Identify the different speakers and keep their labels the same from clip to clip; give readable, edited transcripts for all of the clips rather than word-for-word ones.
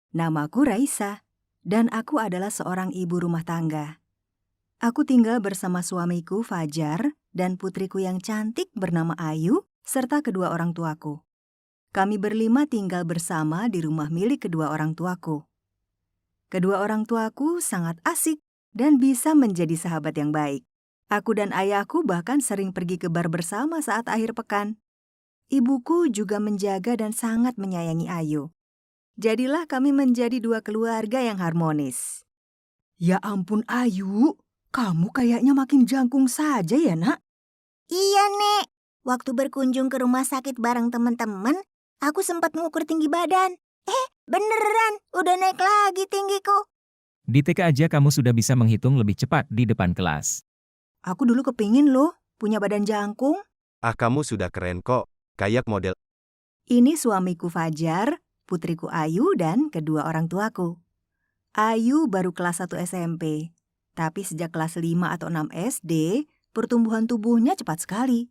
Speaker 1: Namaku Raisa, dan aku adalah seorang ibu rumah tangga. Aku tinggal bersama suamiku Fajar dan putriku yang cantik bernama Ayu, serta kedua orang tuaku. Kami berlima tinggal bersama di rumah milik kedua orang tuaku. Kedua orang tuaku sangat asik dan bisa menjadi sahabat yang baik. Aku dan ayahku bahkan sering pergi ke bar bersama saat akhir pekan. Ibuku juga menjaga dan sangat menyayangi Ayu. Jadilah kami menjadi dua keluarga yang harmonis. Ya ampun Ayu, kamu kayaknya makin jangkung saja ya nak?
Speaker 2: Iya, Nek. Waktu berkunjung ke rumah sakit bareng teman-teman, aku sempat mengukur tinggi badan. Beneran, udah naik lagi tinggiku.
Speaker 3: Di TK aja kamu sudah bisa menghitung lebih cepat di depan kelas.
Speaker 1: Aku dulu kepingin loh punya badan jangkung.
Speaker 4: Kamu sudah keren kok, kayak model.
Speaker 1: Ini suamiku Fajar, putriku Ayu, dan kedua orang tuaku. Ayu baru kelas 1 SMP, tapi sejak kelas 5 atau 6 SD, pertumbuhan tubuhnya cepat sekali.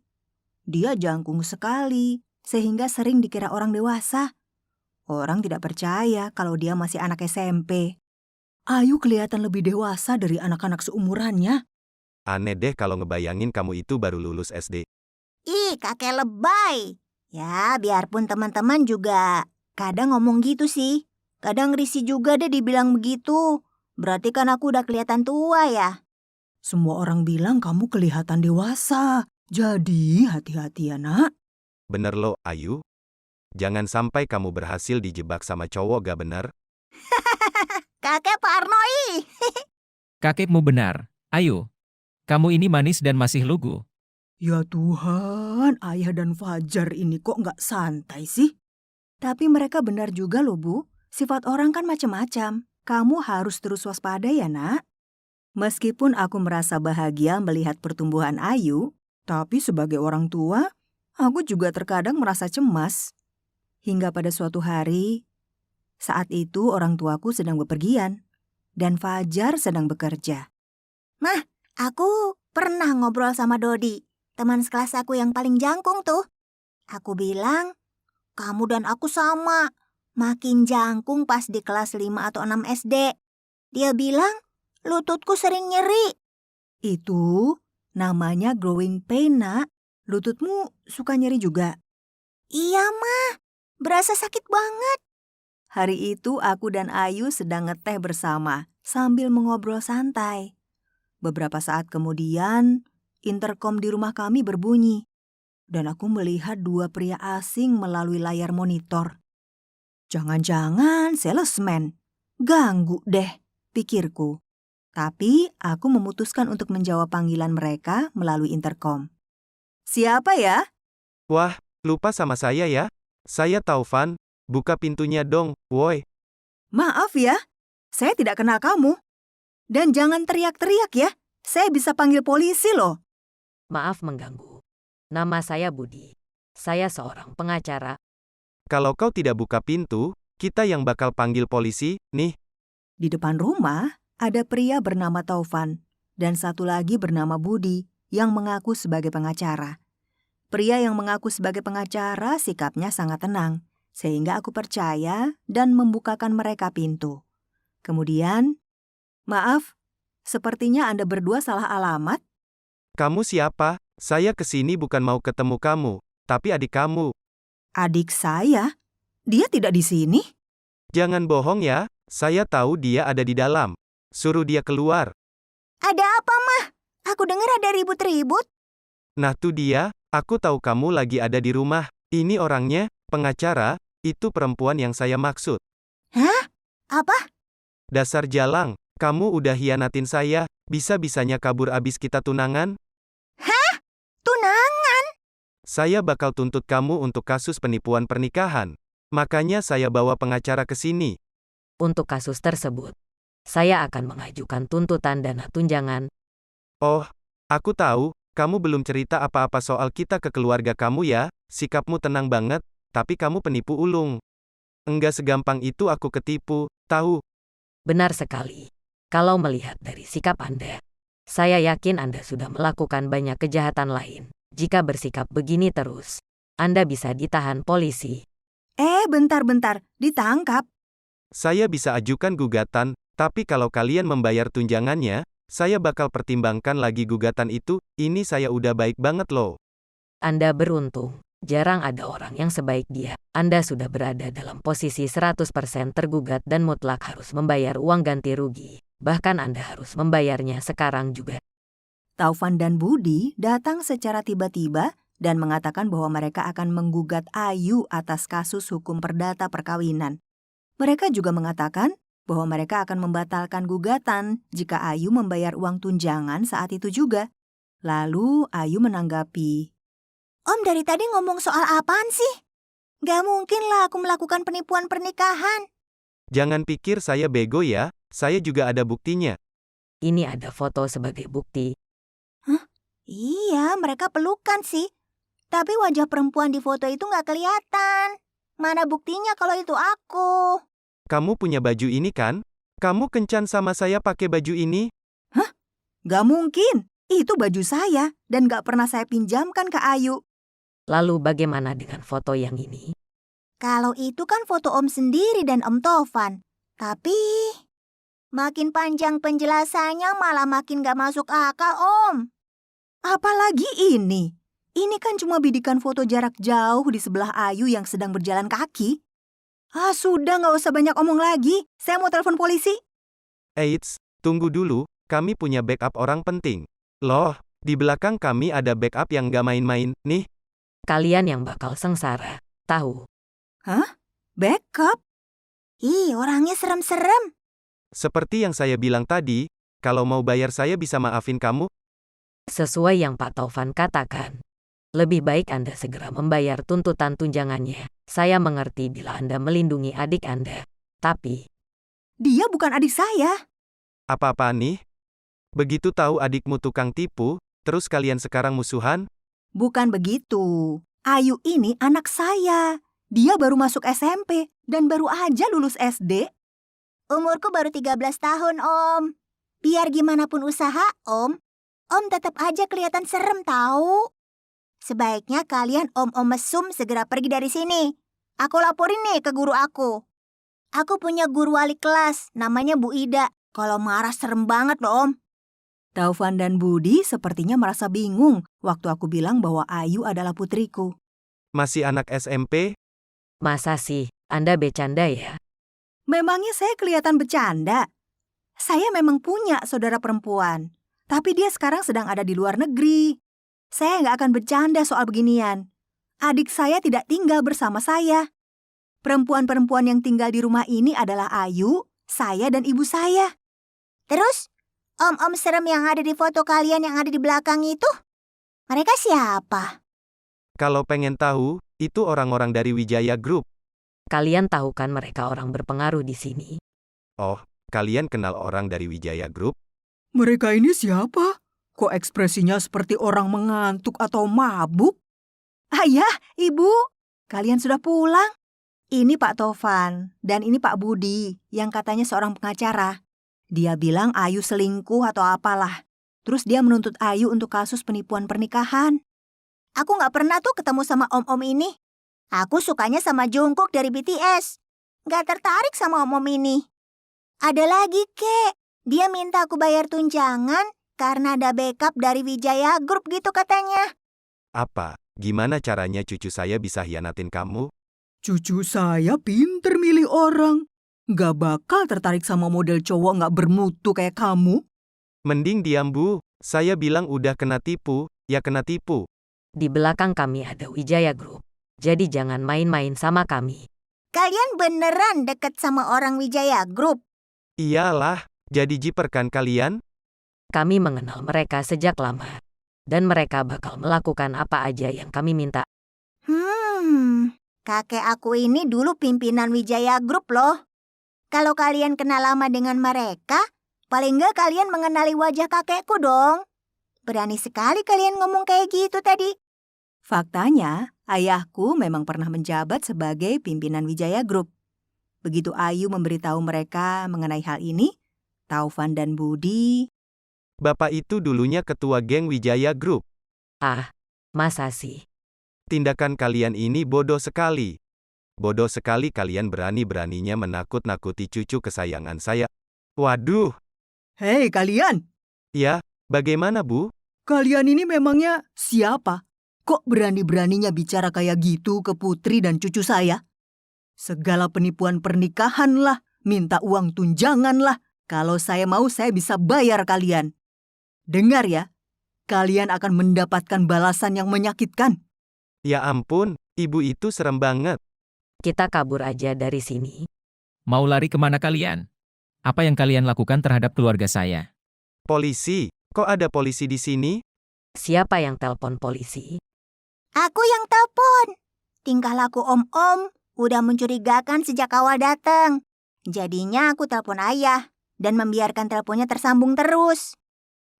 Speaker 1: Dia jangkung sekali, sehingga sering dikira orang dewasa. Orang tidak percaya kalau dia masih anak SMP. Ayu kelihatan lebih dewasa dari anak-anak seumurannya.
Speaker 4: Aneh deh kalau ngebayangin kamu itu baru lulus SD.
Speaker 2: Ih, kakek lebay. Ya, biarpun teman-teman juga kadang ngomong gitu sih. Kadang risih juga deh dibilang begitu. Berarti kan aku udah kelihatan tua ya.
Speaker 1: Semua orang bilang kamu kelihatan dewasa. Jadi hati-hati ya nak.
Speaker 4: Bener lo, Ayu? Jangan sampai kamu berhasil dijebak sama cowok gak bener.
Speaker 2: Kakek parnoi.
Speaker 3: Kakekmu benar. Ayo, kamu ini manis dan masih lugu.
Speaker 1: Ya Tuhan, Ayah dan Fajar ini kok nggak santai sih? Tapi mereka benar juga loh Bu. Sifat orang kan macam-macam. Kamu harus terus waspada ya nak. Meskipun aku merasa bahagia melihat pertumbuhan Ayu, tapi sebagai orang tua, aku juga terkadang merasa cemas. Hingga pada suatu hari, saat itu orang tuaku sedang bepergian, dan Fajar sedang bekerja.
Speaker 2: Aku pernah ngobrol sama Dodi, teman sekelas aku yang paling jangkung tuh. Aku bilang, kamu dan aku sama, makin jangkung pas di kelas 5 atau 6 SD. Dia bilang, lututku sering nyeri.
Speaker 1: Itu namanya growing pain, nak. Lututmu suka nyeri juga.
Speaker 2: Iya, Mah. Berasa sakit banget.
Speaker 1: Hari itu aku dan Ayu sedang ngeteh bersama sambil mengobrol santai. Beberapa saat kemudian, interkom di rumah kami berbunyi. Dan aku melihat dua pria asing melalui layar monitor. Jangan-jangan salesman. Ganggu deh, pikirku. Tapi aku memutuskan untuk menjawab panggilan mereka melalui interkom. Siapa ya?
Speaker 4: Wah, lupa sama saya ya. Saya Taufan, buka pintunya dong, woi.
Speaker 1: Maaf ya, saya tidak kenal kamu. Dan jangan teriak-teriak ya, saya bisa panggil polisi loh.
Speaker 5: Maaf mengganggu. Nama saya Budi. Saya seorang pengacara.
Speaker 4: Kalau kau tidak buka pintu, kita yang bakal panggil polisi, nih.
Speaker 1: Di depan rumah, ada pria bernama Taufan dan satu lagi bernama Budi yang mengaku sebagai pengacara. Pria yang mengaku sebagai pengacara sikapnya sangat tenang, sehingga aku percaya dan membukakan mereka pintu. Kemudian, maaf, sepertinya Anda berdua salah alamat.
Speaker 4: Kamu siapa? Saya kesini bukan mau ketemu kamu, tapi adik kamu.
Speaker 1: Adik saya? Dia tidak di sini?
Speaker 4: Jangan bohong ya, saya tahu dia ada di dalam. Suruh dia keluar.
Speaker 2: Ada apa, Mah? Aku dengar ada ribut-ribut.
Speaker 4: Nah tuh dia, aku tahu kamu lagi ada di rumah. Ini orangnya, pengacara, itu perempuan yang saya maksud.
Speaker 2: Hah? Apa?
Speaker 4: Dasar jalang, kamu udah hianatin saya, bisa-bisanya kabur abis kita tunangan?
Speaker 2: Tunangan?
Speaker 4: Saya bakal tuntut kamu untuk kasus penipuan pernikahan. Makanya saya bawa pengacara ke sini.
Speaker 5: Untuk kasus tersebut, saya akan mengajukan tuntutan dana tunjangan.
Speaker 4: Oh, aku tahu, kamu belum cerita apa-apa soal kita ke keluarga kamu ya, sikapmu tenang banget, tapi kamu penipu ulung. Enggak segampang itu aku ketipu, tahu?
Speaker 5: Benar sekali. Kalau melihat dari sikap Anda, saya yakin Anda sudah melakukan banyak kejahatan lain. Jika bersikap begini terus, Anda bisa ditahan polisi.
Speaker 1: Bentar-bentar, ditangkap.
Speaker 4: Saya bisa ajukan gugatan, tapi kalau kalian membayar tunjangannya, saya bakal pertimbangkan lagi gugatan itu. Ini saya udah baik banget loh.
Speaker 5: Anda beruntung. Jarang ada orang yang sebaik dia. Anda sudah berada dalam posisi 100% tergugat dan mutlak harus membayar uang ganti rugi. Bahkan Anda harus membayarnya sekarang juga.
Speaker 1: Taufan dan Budi datang secara tiba-tiba dan mengatakan bahwa mereka akan menggugat Ayu atas kasus hukum perdata perkawinan. Mereka juga mengatakan bahwa mereka akan membatalkan gugatan jika Ayu membayar uang tunjangan saat itu juga. Lalu Ayu menanggapi,
Speaker 2: Om dari tadi ngomong soal apaan sih? Gak mungkin lah aku melakukan penipuan pernikahan.
Speaker 4: Jangan pikir saya bego ya, saya juga ada buktinya.
Speaker 5: Ini ada foto sebagai bukti.
Speaker 2: Iya, mereka pelukan sih. Tapi wajah perempuan di foto itu gak kelihatan. Mana buktinya kalau itu aku?
Speaker 4: Kamu punya baju ini kan? Kamu kencan sama saya pakai baju ini?
Speaker 1: "Gak mungkin, itu baju saya dan gak pernah saya pinjamkan ke Ayu."
Speaker 5: Lalu bagaimana dengan foto yang ini?
Speaker 2: Kalau itu kan foto Om sendiri dan Om Tovan. Tapi makin panjang penjelasannya malah makin gak masuk akal, Om.
Speaker 1: Apalagi ini? Ini kan cuma bidikan foto jarak jauh di sebelah Ayu yang sedang berjalan kaki. Sudah gak usah banyak omong lagi. Saya mau telepon polisi.
Speaker 4: Eits, tunggu dulu, kami punya backup orang penting. Loh, di belakang kami ada backup yang gak main-main, nih.
Speaker 5: Kalian yang bakal sengsara. Tahu?
Speaker 1: Backup?
Speaker 2: Ih, orangnya serem-serem.
Speaker 4: Seperti yang saya bilang tadi, kalau mau bayar saya bisa maafin kamu.
Speaker 5: Sesuai yang Pak Taufan katakan. Lebih baik Anda segera membayar tuntutan tunjangannya. Saya mengerti bila Anda melindungi adik Anda. Tapi,
Speaker 1: Dia bukan adik saya.
Speaker 4: Apa-apaan nih? Begitu tahu adikmu tukang tipu, terus kalian sekarang musuhan?
Speaker 1: Bukan begitu. Ayu ini anak saya. Dia baru masuk SMP dan baru aja lulus SD.
Speaker 2: Umurku baru 13 tahun, Om. Biar gimana pun usaha, Om tetap aja kelihatan serem tahu. Sebaiknya kalian om-om mesum segera pergi dari sini. Aku laporin nih ke guru aku. Aku punya guru wali kelas, namanya Bu Ida. Kalau marah serem banget loh, Om.
Speaker 1: Taufan dan Budi sepertinya merasa bingung waktu aku bilang bahwa Ayu adalah putriku.
Speaker 4: Masih anak SMP?
Speaker 5: masa sih Anda bercanda ya?
Speaker 1: Memangnya saya kelihatan bercanda? Saya memang punya saudara perempuan, tapi dia sekarang sedang ada di luar negeri. Saya nggak akan bercanda soal beginian. Adik saya tidak tinggal bersama saya. Perempuan-perempuan yang tinggal di rumah ini adalah Ayu, saya, dan ibu saya.
Speaker 2: Terus, om-om serem yang ada di foto kalian yang ada di belakang itu, mereka siapa?
Speaker 4: Kalau pengen tahu, itu orang-orang dari Wijaya Group.
Speaker 5: Kalian tahu kan mereka orang berpengaruh di sini?
Speaker 4: Oh, kalian kenal orang dari Wijaya Group?
Speaker 1: Mereka ini siapa? Kok ekspresinya seperti orang mengantuk atau mabuk? Ayah, ibu, kalian sudah pulang? Ini Pak Tovan, dan ini Pak Budi, yang katanya seorang pengacara. Dia bilang Ayu selingkuh atau apalah. Terus dia menuntut Ayu untuk kasus penipuan pernikahan.
Speaker 2: Aku nggak pernah tuh ketemu sama om-om ini. Aku sukanya sama Jungkook dari BTS. Nggak tertarik sama om-om ini. Ada lagi, Kek. Dia minta aku bayar tunjangan karena ada backup dari Wijaya Group gitu katanya.
Speaker 4: Apa? Gimana caranya cucu saya bisa hianatin kamu?
Speaker 1: Cucu saya pinter milih orang. Gak bakal tertarik sama model cowok gak bermutu kayak kamu.
Speaker 4: Mending diam, Bu. Saya bilang udah kena tipu, ya kena tipu.
Speaker 5: Di belakang kami ada Wijaya Group. Jadi jangan main-main sama kami.
Speaker 2: Kalian beneran deket sama orang Wijaya Group?
Speaker 4: Iyalah, jadi jiper kan kalian?
Speaker 5: Kami mengenal mereka sejak lama. Dan mereka bakal melakukan apa aja yang kami minta.
Speaker 2: Kakek aku ini dulu pimpinan Wijaya Group loh. Kalau kalian kenal lama dengan mereka, paling nggak kalian mengenali wajah kakekku dong. Berani sekali kalian ngomong kayak gitu tadi.
Speaker 1: Faktanya, ayahku memang pernah menjabat sebagai pimpinan Wijaya Group. Begitu Ayu memberitahu mereka mengenai hal ini, Taufan dan Budi...
Speaker 4: Bapak itu dulunya ketua geng Wijaya Group.
Speaker 5: Ah, masa sih?
Speaker 4: Tindakan kalian ini bodoh sekali. Bodoh sekali kalian berani-beraninya menakut-nakuti cucu kesayangan saya. Waduh,
Speaker 1: Hei kalian,
Speaker 4: ya, bagaimana Bu?
Speaker 1: kalian ini memangnya siapa? Kok berani-beraninya bicara kayak gitu ke putri dan cucu saya? Segala penipuan pernikahan lah, minta uang tunjangan lah. Kalau saya mau, saya bisa bayar kalian. Dengar ya, kalian akan mendapatkan balasan yang menyakitkan.
Speaker 4: Ya ampun, ibu itu serem banget.
Speaker 5: Kita kabur aja dari sini.
Speaker 3: Mau lari kemana kalian? Apa yang kalian lakukan terhadap keluarga saya?
Speaker 4: Polisi, kok ada polisi di sini?
Speaker 5: Siapa yang telepon polisi?
Speaker 2: Aku yang telepon. Tingkah laku om-om udah mencurigakan sejak awal datang. Jadinya aku telepon ayah dan membiarkan teleponnya tersambung terus.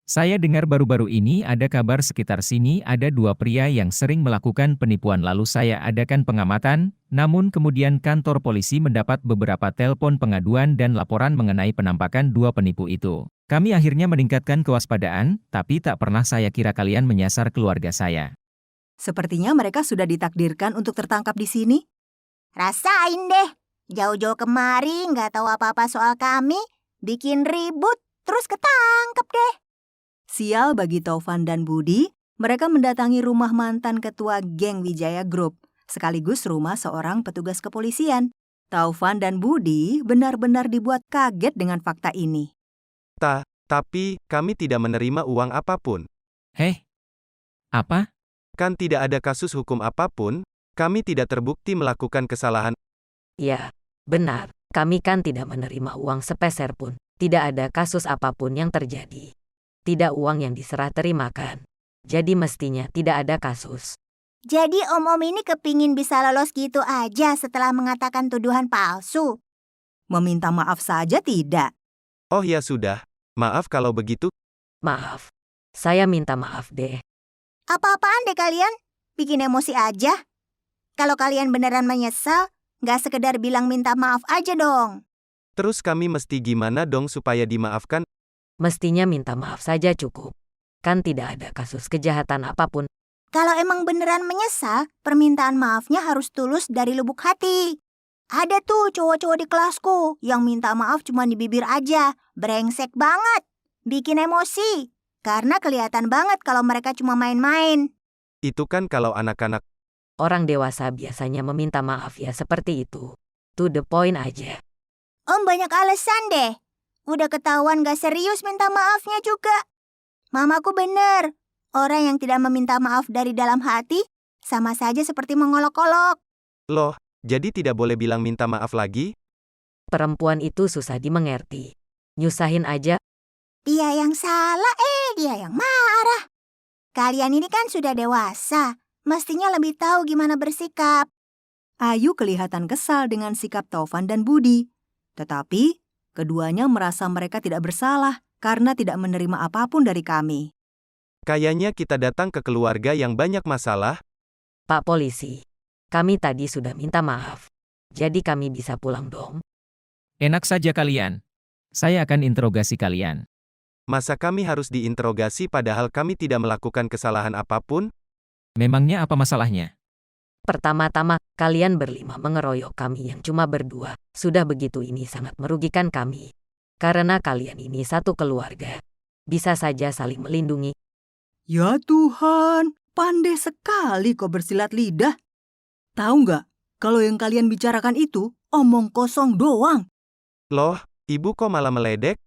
Speaker 3: Saya dengar baru-baru ini ada kabar sekitar sini ada dua pria yang sering melakukan penipuan lalu saya adakan pengamatan, namun kemudian kantor polisi mendapat beberapa telepon pengaduan dan laporan mengenai penampakan dua penipu itu. Kami akhirnya meningkatkan kewaspadaan, tapi tak pernah saya kira kalian menyasar keluarga saya.
Speaker 1: Sepertinya mereka sudah ditakdirkan untuk tertangkap di sini.
Speaker 2: Rasain deh. Jauh-jauh kemari nggak tahu apa-apa soal kami, bikin ribut, terus ketangkep deh.
Speaker 1: Sial bagi Taufan dan Budi, mereka mendatangi rumah mantan ketua geng Wijaya Group, sekaligus rumah seorang petugas kepolisian. Taufan dan Budi benar-benar dibuat kaget dengan fakta ini.
Speaker 4: Tapi, kami tidak menerima uang apapun.
Speaker 3: Heh? Apa?
Speaker 4: Kan tidak ada kasus hukum apapun, kami tidak terbukti melakukan kesalahan.
Speaker 5: Ya, benar. Kami kan tidak menerima uang sepeser pun. Tidak ada kasus apapun yang terjadi. Tidak uang yang diserah terimakan. Jadi mestinya tidak ada kasus.
Speaker 2: Jadi om-om ini kepingin bisa lolos gitu aja setelah mengatakan tuduhan palsu.
Speaker 1: Meminta maaf saja tidak.
Speaker 4: Oh ya sudah, maaf kalau begitu.
Speaker 5: Maaf. Saya minta maaf deh.
Speaker 2: Apa-apaan deh kalian? Bikin emosi aja. Kalau kalian beneran menyesal, nggak sekedar bilang minta maaf aja dong.
Speaker 4: Terus kami mesti gimana dong supaya dimaafkan?
Speaker 5: Mestinya minta maaf saja cukup. Kan tidak ada kasus kejahatan apapun.
Speaker 2: Kalau emang beneran menyesal, permintaan maafnya harus tulus dari lubuk hati. Ada tuh cowok-cowok di kelasku yang minta maaf cuma di bibir aja. Brengsek banget. Bikin emosi. Karena kelihatan banget kalau mereka cuma main-main.
Speaker 4: Itu kan kalau anak-anak.
Speaker 5: Orang dewasa biasanya meminta maaf ya seperti itu. To the point aja.
Speaker 2: Om banyak alasan deh. Udah ketahuan gak serius minta maafnya juga. Mamaku bener. Orang yang tidak meminta maaf dari dalam hati sama saja seperti mengolok-olok.
Speaker 4: Loh, jadi tidak boleh bilang minta maaf lagi?
Speaker 5: Perempuan itu susah dimengerti. Nyusahin aja.
Speaker 2: Dia yang salah, dia yang marah. Kalian ini kan sudah dewasa. Mestinya lebih tahu gimana bersikap.
Speaker 1: Ayu kelihatan kesal dengan sikap Taufan dan Budi. Tetapi, keduanya merasa mereka tidak bersalah karena tidak menerima apapun dari kami.
Speaker 4: Kayaknya kita datang ke keluarga yang banyak masalah.
Speaker 5: Pak Polisi, kami tadi sudah minta maaf. Jadi kami bisa pulang dong.
Speaker 3: Enak saja kalian. Saya akan interogasi kalian.
Speaker 4: Masa kami harus diinterogasi padahal kami tidak melakukan kesalahan apapun?
Speaker 3: Memangnya apa masalahnya?
Speaker 5: Pertama-tama, kalian berlima mengeroyok kami yang cuma berdua. Sudah begitu ini sangat merugikan kami. Karena kalian ini satu keluarga. Bisa saja saling melindungi.
Speaker 1: Ya Tuhan, pandai sekali kau bersilat lidah. Tahu nggak, kalau yang kalian bicarakan itu omong kosong doang.
Speaker 4: Loh, ibu kok malah meledek?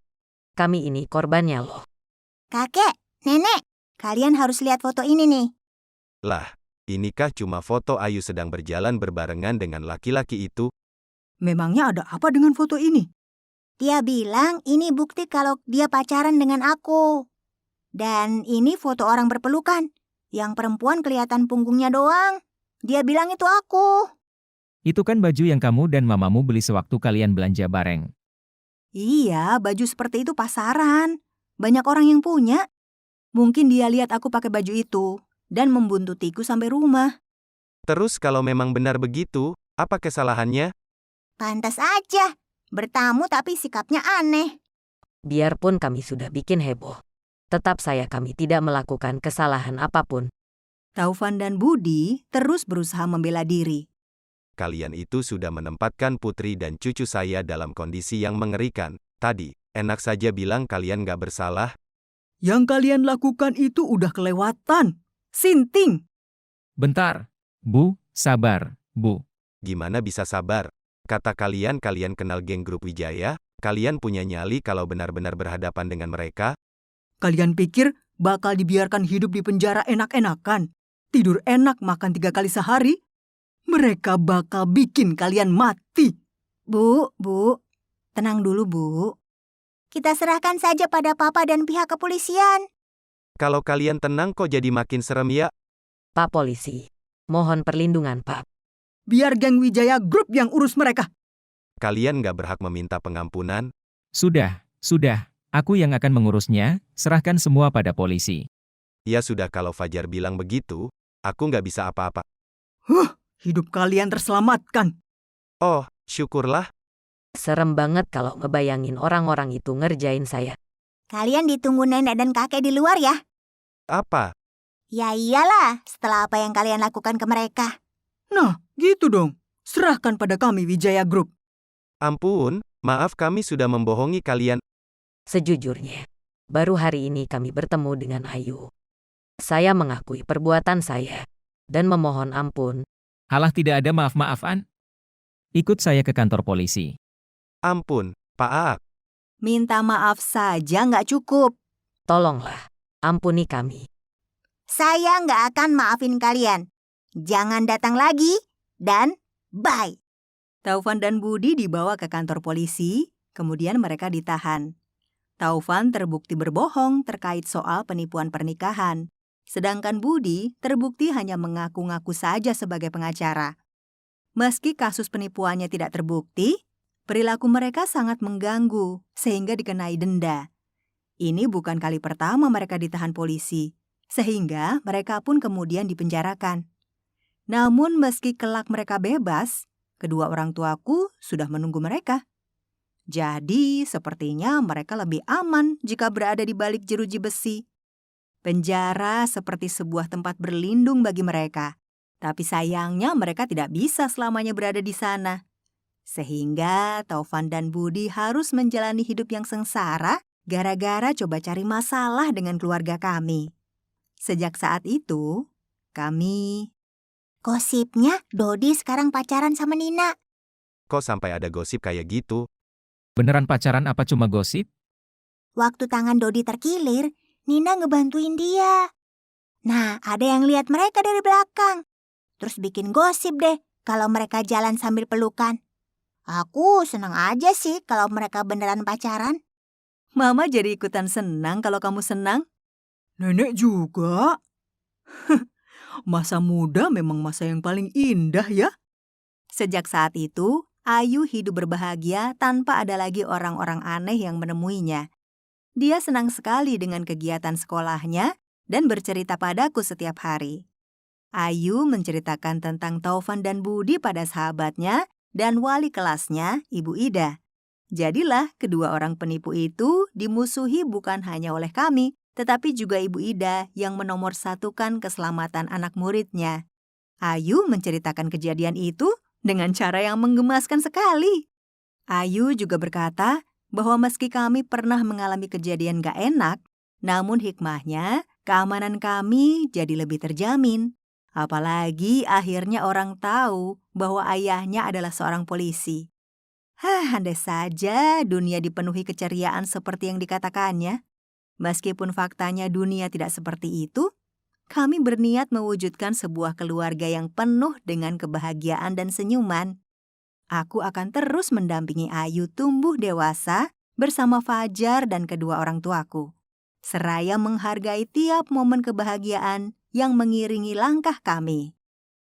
Speaker 5: Kami ini korbannya loh.
Speaker 2: Kakek, nenek, kalian harus lihat foto ini nih.
Speaker 4: Lah, inikah cuma foto Ayu sedang berjalan berbarengan dengan laki-laki itu?
Speaker 1: Memangnya ada apa dengan foto ini?
Speaker 2: Dia bilang ini bukti kalau dia pacaran dengan aku. Dan ini foto orang berpelukan. Yang perempuan kelihatan punggungnya doang. Dia bilang itu aku.
Speaker 3: Itu kan baju yang kamu dan mamamu beli sewaktu kalian belanja bareng.
Speaker 1: Iya, baju seperti itu pasaran. Banyak orang yang punya. Mungkin dia lihat aku pakai baju itu dan membuntutiku sampai rumah.
Speaker 4: Terus kalau memang benar begitu, apa kesalahannya?
Speaker 2: Pantas aja. Bertamu tapi sikapnya aneh.
Speaker 5: Biarpun kami sudah bikin heboh. Tetap kami tidak melakukan kesalahan apapun.
Speaker 1: Taufan dan Budi terus berusaha membela diri.
Speaker 4: kalian itu sudah menempatkan putri dan cucu saya dalam kondisi yang mengerikan. Tadi, enak saja bilang kalian gak bersalah.
Speaker 1: Yang kalian lakukan itu udah kelewatan. Sinting!
Speaker 3: Bentar. Bu, sabar, Bu.
Speaker 4: Gimana bisa sabar? Kata kalian kenal geng grup Wijaya, kalian punya nyali kalau benar-benar berhadapan dengan mereka?
Speaker 1: Kalian pikir bakal dibiarkan hidup di penjara enak-enakan? Tidur enak, makan 3 kali sehari? Mereka bakal bikin kalian mati. Bu, tenang dulu, Bu.
Speaker 2: Kita serahkan saja pada Papa dan pihak kepolisian.
Speaker 4: Kalau kalian tenang kok jadi makin serem ya?
Speaker 5: Pak Polisi, mohon perlindungan Pak.
Speaker 1: Biar geng Wijaya Group yang urus mereka.
Speaker 4: Kalian gak berhak meminta pengampunan?
Speaker 3: Sudah. Aku yang akan mengurusnya, serahkan semua pada polisi.
Speaker 4: Ya sudah, kalau Fajar bilang begitu, aku gak bisa apa-apa.
Speaker 1: Hidup kalian terselamatkan.
Speaker 4: Oh, syukurlah.
Speaker 5: Serem banget kalau ngebayangin orang-orang itu ngerjain saya.
Speaker 2: Kalian ditunggu nenek dan kakek di luar ya?
Speaker 4: Apa?
Speaker 2: Ya iyalah, setelah apa yang kalian lakukan ke mereka.
Speaker 1: Nah, gitu dong. Serahkan pada kami Wijaya Group.
Speaker 4: Ampun, maaf kami sudah membohongi kalian.
Speaker 5: Sejujurnya, baru hari ini kami bertemu dengan Ayu. Saya mengakui perbuatan saya dan memohon ampun.
Speaker 3: Halah, tidak ada maaf-maafan. Ikut saya ke kantor polisi.
Speaker 4: Ampun, Pak Aak.
Speaker 1: Minta maaf saja nggak cukup.
Speaker 5: Tolonglah, ampuni kami.
Speaker 2: Saya nggak akan maafin kalian. Jangan datang lagi, dan bye.
Speaker 1: Taufan dan Budi dibawa ke kantor polisi, kemudian mereka ditahan. Taufan terbukti berbohong terkait soal penipuan pernikahan, sedangkan Budi terbukti hanya mengaku-ngaku saja sebagai pengacara. Meski kasus penipuannya tidak terbukti, perilaku mereka sangat mengganggu sehingga dikenai denda. Ini bukan kali pertama mereka ditahan polisi, sehingga mereka pun kemudian dipenjarakan. Namun meski kelak mereka bebas, kedua orang tuaku sudah menunggu mereka. Jadi sepertinya mereka lebih aman jika berada di balik jeruji besi. Penjara seperti sebuah tempat berlindung bagi mereka. Tapi sayangnya mereka tidak bisa selamanya berada di sana. Sehingga Taufan dan Budi harus menjalani hidup yang sengsara gara-gara coba cari masalah dengan keluarga kami. Sejak saat itu, kami...
Speaker 2: Gosipnya Dodi sekarang pacaran sama Nina.
Speaker 4: Kok sampai ada gosip kayak gitu?
Speaker 3: Beneran pacaran apa cuma gosip?
Speaker 2: Waktu tangan Dodi terkilir, Nina ngebantuin dia. Nah, ada yang lihat mereka dari belakang. Terus bikin gosip deh kalau mereka jalan sambil pelukan. Aku senang aja sih kalau mereka beneran pacaran.
Speaker 1: Mama jadi ikutan senang kalau kamu senang. Nenek juga. Masa muda memang masa yang paling indah ya. Sejak saat itu, Ayu hidup berbahagia tanpa ada lagi orang-orang aneh yang menemuinya. Dia senang sekali dengan kegiatan sekolahnya dan bercerita padaku setiap hari. Ayu menceritakan tentang Taufan dan Budi pada sahabatnya dan wali kelasnya, Ibu Ida. Jadilah kedua orang penipu itu dimusuhi bukan hanya oleh kami, tetapi juga Ibu Ida yang menomorsatukan keselamatan anak muridnya. Ayu menceritakan kejadian itu dengan cara yang menggemaskan sekali. Ayu juga berkata bahwa meski kami pernah mengalami kejadian gak enak, namun hikmahnya keamanan kami jadi lebih terjamin. Apalagi akhirnya orang tahu bahwa ayahnya adalah seorang polisi. Andai saja dunia dipenuhi keceriaan seperti yang dikatakannya. Meskipun faktanya dunia tidak seperti itu, kami berniat mewujudkan sebuah keluarga yang penuh dengan kebahagiaan dan senyuman. Aku akan terus mendampingi Ayu tumbuh dewasa bersama Fajar dan kedua orang tuaku, seraya menghargai tiap momen kebahagiaan yang mengiringi langkah kami.